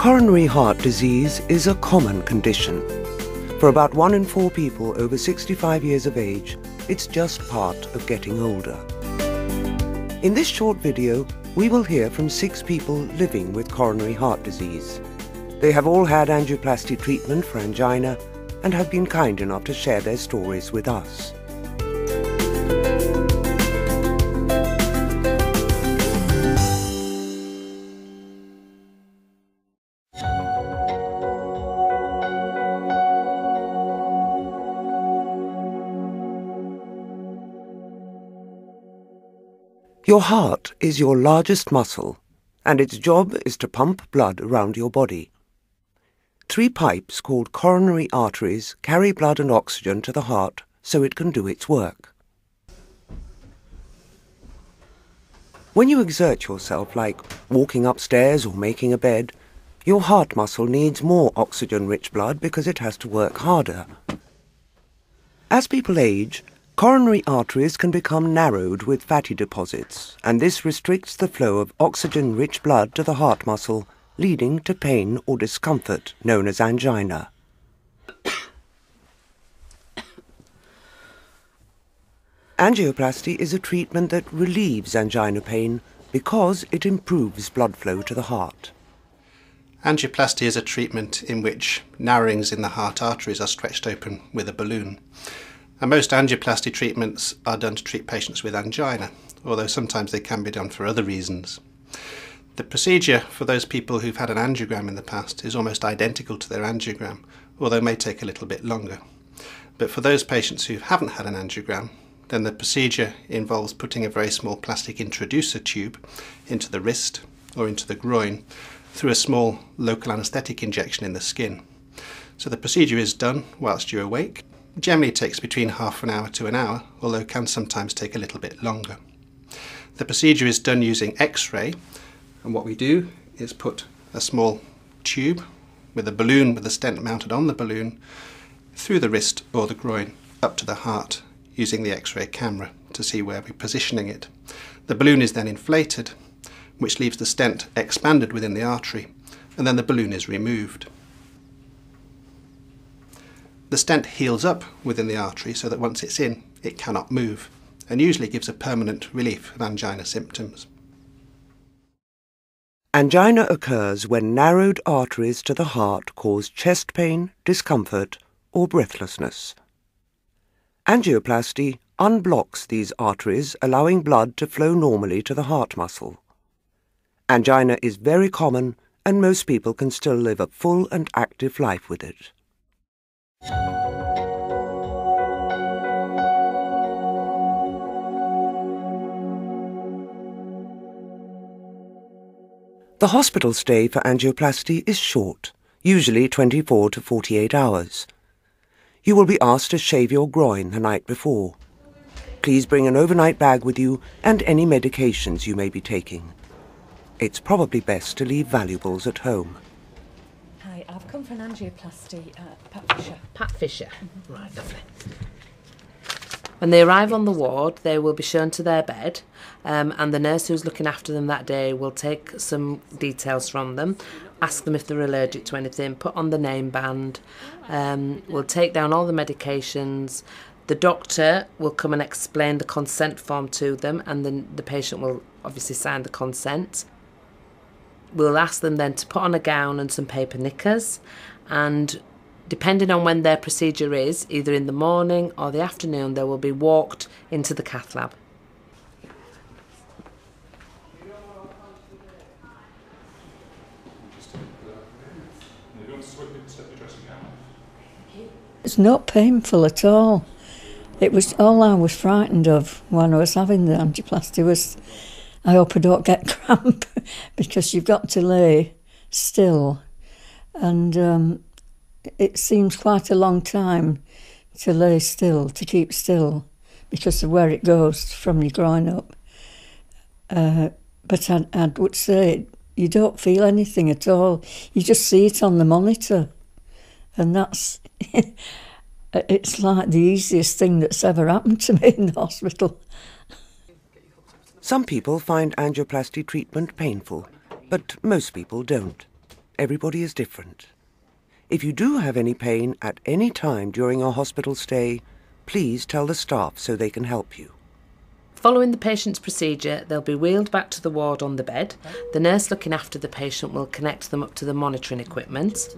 Coronary heart disease is a common condition. For about 1 in 4 people over 65 years of age, it's just part of getting older. In this short video, we will hear from 6 people living with coronary heart disease. They have all had angioplasty treatment for angina and have been kind enough to share their stories with us. Your heart is your largest muscle, and its job is to pump blood around your body. 3 pipes called coronary arteries carry blood and oxygen to the heart so it can do its work. When you exert yourself, like walking upstairs or making a bed, your heart muscle needs more oxygen-rich blood because it has to work harder. As people age, coronary arteries can become narrowed with fatty deposits, and this restricts the flow of oxygen-rich blood to the heart muscle, leading to pain or discomfort known as angina. Angioplasty is a treatment that relieves angina pain because it improves blood flow to the heart. Angioplasty is a treatment in which narrowings in the heart arteries are stretched open with a balloon. And most angioplasty treatments are done to treat patients with angina, although sometimes they can be done for other reasons. The procedure for those people who've had an angiogram in the past is almost identical to their angiogram, although may take a little bit longer. But for those patients who haven't had an angiogram, then the procedure involves putting a very small plastic introducer tube into the wrist or into the groin through a small local anaesthetic injection in the skin. So the procedure is done whilst you're awake. Generally takes between half an hour to an hour, although can sometimes take a little bit longer. The procedure is done using X-ray, and what we do is put a small tube with a balloon with a stent mounted on the balloon through the wrist or the groin up to the heart using the X-ray camera to see where we're positioning it. The balloon is then inflated, which leaves the stent expanded within the artery, and then the balloon is removed. The stent heals up within the artery so that once it's in, it cannot move, and usually gives a permanent relief of angina symptoms. Angina occurs when narrowed arteries to the heart cause chest pain, discomfort, or breathlessness. Angioplasty unblocks these arteries, allowing blood to flow normally to the heart muscle. Angina is very common, and most people can still live a full and active life with it. The hospital stay for angioplasty is short, usually 24 to 48 hours. You will be asked to shave your groin the night before. Please bring an overnight bag with you and any medications you may be taking. It's probably best to leave valuables at home. Hi, I've come for an angioplasty, Pat Fisher. Pat Fisher. Right, lovely. When they arrive on the ward, they will be shown to their bed, and the nurse who's looking after them that day will take some details from them, ask them if they're allergic to anything, put on the name band, we'll take down all the medications. The doctor will come and explain the consent form to them, and then the patient will obviously sign the consent. We'll ask them then to put on a gown and some paper knickers, and depending on when their procedure is, either in the morning or the afternoon, they will be walked into the cath lab. It's not painful at all. It was all I was frightened of when I was having the angioplasty was I hope I don't get cramp because you've got to lay still, and it seems quite a long time to lay still, to keep still, because of where it goes from your groin up. But I would say you don't feel anything at all. You just see it on the monitor, and that's it's like the easiest thing that's ever happened to me in the hospital. Some people find angioplasty treatment painful, but most people don't. everybody is different. If you do have any pain at any time during your hospital stay, please tell the staff so they can help you. Following the patient's procedure, they'll be wheeled back to the ward on the bed. The nurse looking after the patient will connect them up to the monitoring equipment.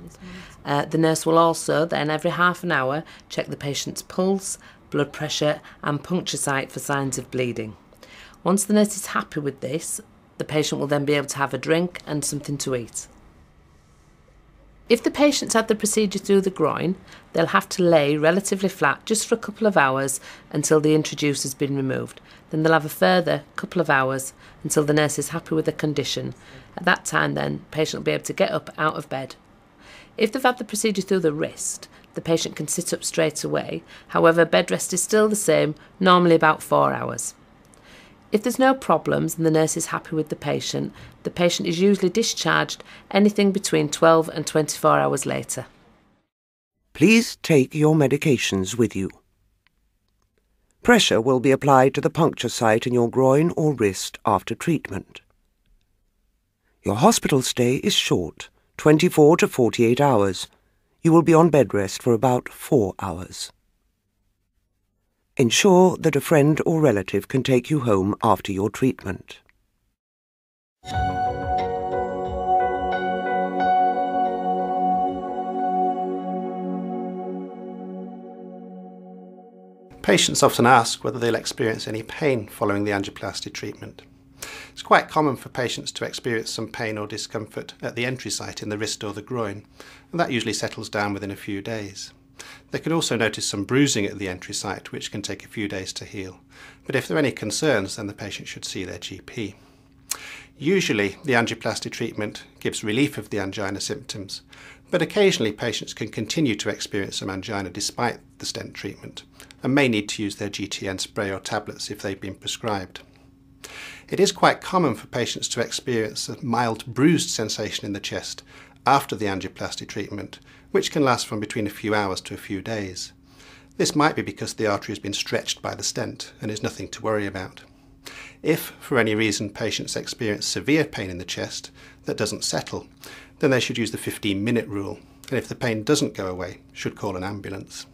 The nurse will also then, every half an hour, check the patient's pulse, blood pressure and puncture site for signs of bleeding. Once the nurse is happy with this, the patient will then be able to have a drink and something to eat. If the patient's had the procedure through the groin, they'll have to lay relatively flat just for a couple of hours until the introducer has been removed. Then they'll have a further couple of hours until the nurse is happy with the condition. At that time then, the patient will be able to get up out of bed. If they've had the procedure through the wrist, the patient can sit up straight away. However, bed rest is still the same, normally about 4 hours. If there's no problems and the nurse is happy with the patient is usually discharged anything between 12 and 24 hours later. Please take your medications with you. Pressure will be applied to the puncture site in your groin or wrist after treatment. Your hospital stay is short, 24 to 48 hours. You will be on bed rest for about 4 hours. Ensure that a friend or relative can take you home after your treatment. Patients often ask whether they'll experience any pain following the angioplasty treatment. It's quite common for patients to experience some pain or discomfort at the entry site in the wrist or the groin, and that usually settles down within a few days. They can also notice some bruising at the entry site, which can take a few days to heal. But if there are any concerns, then the patient should see their GP. Usually, the angioplasty treatment gives relief of the angina symptoms, but occasionally patients can continue to experience some angina despite the stent treatment, and may need to use their Gtn spray or tablets if they've been prescribed. It is quite common for patients to experience a mild bruised sensation in the chest after the angioplasty treatment, which can last from between a few hours to a few days. This might be because the artery has been stretched by the stent and is nothing to worry about. If, for any reason, patients experience severe pain in the chest that doesn't settle, then they should use the 15-minute rule, and if the pain doesn't go away, should call an ambulance.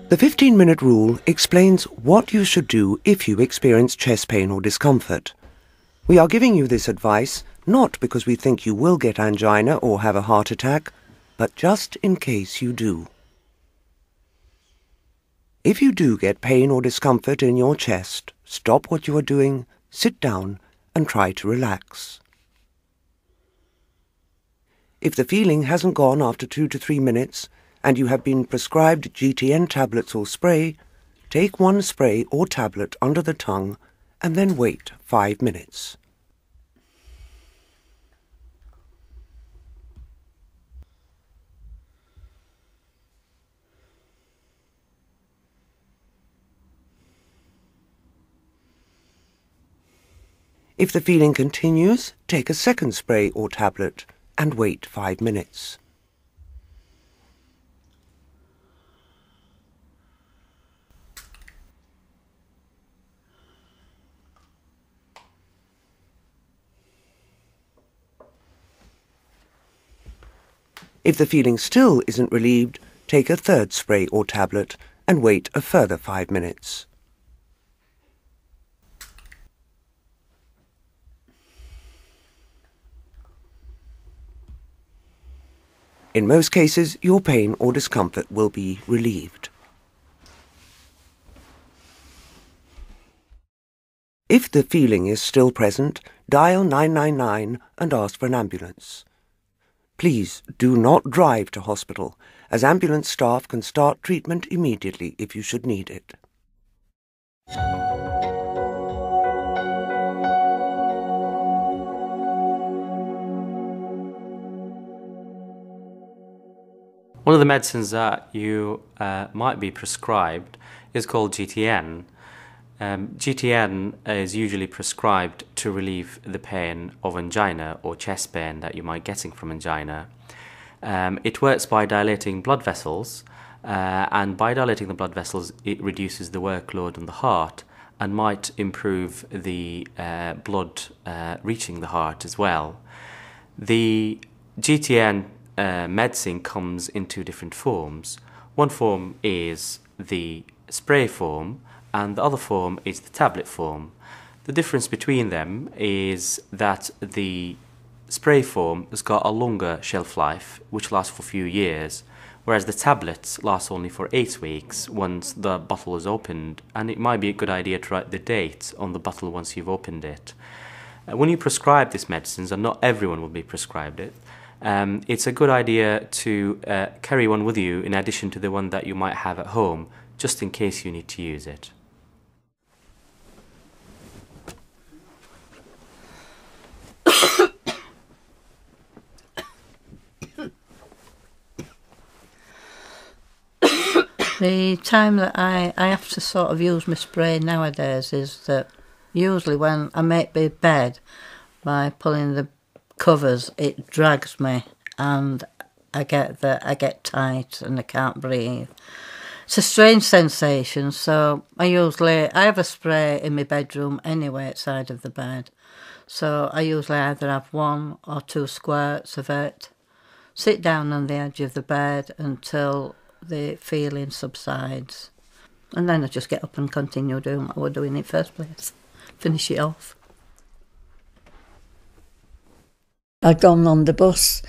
The 15-minute rule explains what you should do if you experience chest pain or discomfort. We are giving you this advice not because we think you will get angina or have a heart attack, but just in case you do. If you do get pain or discomfort in your chest, stop what you are doing, sit down and try to relax. If the feeling hasn't gone after 2 to 3 minutes, and you have been prescribed Gtn tablets or spray, take one spray or tablet under the tongue and then wait 5 minutes. If the feeling continues, take a second spray or tablet and wait 5 minutes. If the feeling still isn't relieved, take a third spray or tablet and wait a further 5 minutes. In most cases, your pain or discomfort will be relieved. If the feeling is still present, dial 999 and ask for an ambulance. Please do not drive to hospital, as ambulance staff can start treatment immediately if you should need it. One of the medicines that you might be prescribed is called Gtn. Gtn is usually prescribed to relieve the pain of angina or chest pain that you might be getting from angina. It works by dilating blood vessels and by dilating the blood vessels, it reduces the workload on the heart and might improve the blood reaching the heart as well. The Gtn medicine comes in two different forms. One form is the spray form, and the other form is the tablet form. The difference between them is that the spray form has got a longer shelf life, which lasts for a few years, whereas the tablets last only for 8 weeks once the bottle is opened, and it might be a good idea to write the date on the bottle once you've opened it. When you prescribe these medicines, and not everyone will be prescribed it, it's a good idea to carry one with you in addition to the one that you might have at home, just in case you need to use it. The time that I have to sort of use my spray nowadays is that usually when I make my bed, by pulling the covers, it drags me and I get tight and I can't breathe. It's a strange sensation, so I have a spray in my bedroom anyway outside of the bed. So I usually either have 1 or 2 squirts of it, sit down on the edge of the bed until the feeling subsides, and then I just get up and continue doing what I was doing in the first place, finish it off. I'd gone on the bus,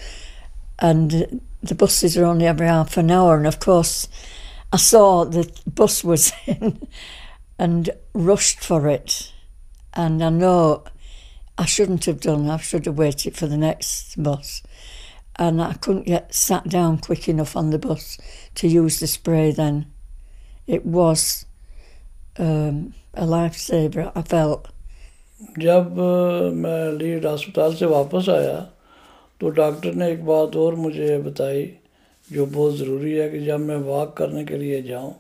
and the buses are only every half an hour, and of course I saw the bus was in and rushed for it, and I know I shouldn't have done. I should have waited for the next bus, and I couldn't get sat down quick enough on the bus to use the spray then. It was a lifesaver, I felt. जब मैं lead अस्पताल से वापस आया तो doctor ने एक बात और मुझे बताई जो बहुत ज़रूरी है कि जब मैं वॉक करने के लिए जाऊं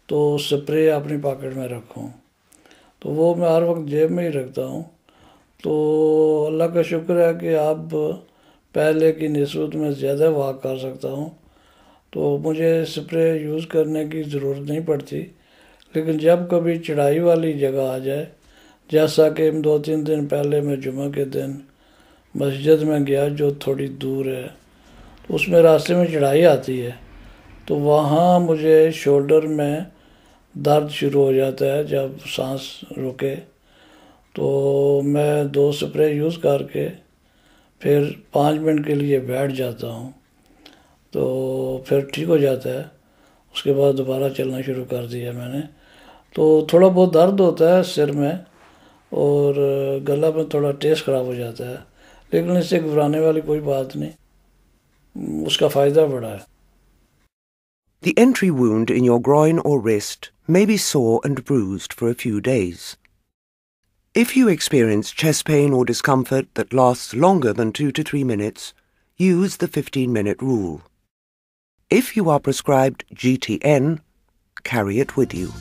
तो स्प्रे अपनी पॉकेट में रखूं, तो वो मैं हर वक्त जेब में ही रखता हूं। तो अल्लाह का शुक्र है कि अब पहले की निस्बत में ज़्यादा वॉक कर सकता हूं, तो मुझे स्प्रे यूज़ करने की ज़रूरत नहीं पड़ती। लेकिन जब कभी चढ़ाई वाली जगह आ जाए, जैसा कि 2-3 दिन पहले मैं जुम्मे के दिन मस्जिद में गया जो थोड़ी दूर है, तो उसमें रास्ते में चढ़ाई आती है, तो वहाँ मुझे शोल्डर में दर्द शुरू हो जाता है। जब सांस रुके तो मैं 2 स्प्रे यूज़ करके फिर 5 मिनट के लिए बैठ जाता हूँ, तो फिर ठीक हो जाता है। उसके बाद दोबारा चलना शुरू कर दिया मैंने। तो थोड़ा बहुत दर्द होता है सिर में और गला में थोड़ा टेस्ट ख़राब हो जाता है, लेकिन इससे घबराने वाली कोई बात नहीं, उसका फ़ायदा बड़ा है। The entry wound in your groin or wrist may be sore and bruised for a few days. If you experience chest pain or discomfort that lasts longer than 2 to 3 minutes, use the 15-minute rule. If you are prescribed GTN, carry it with you.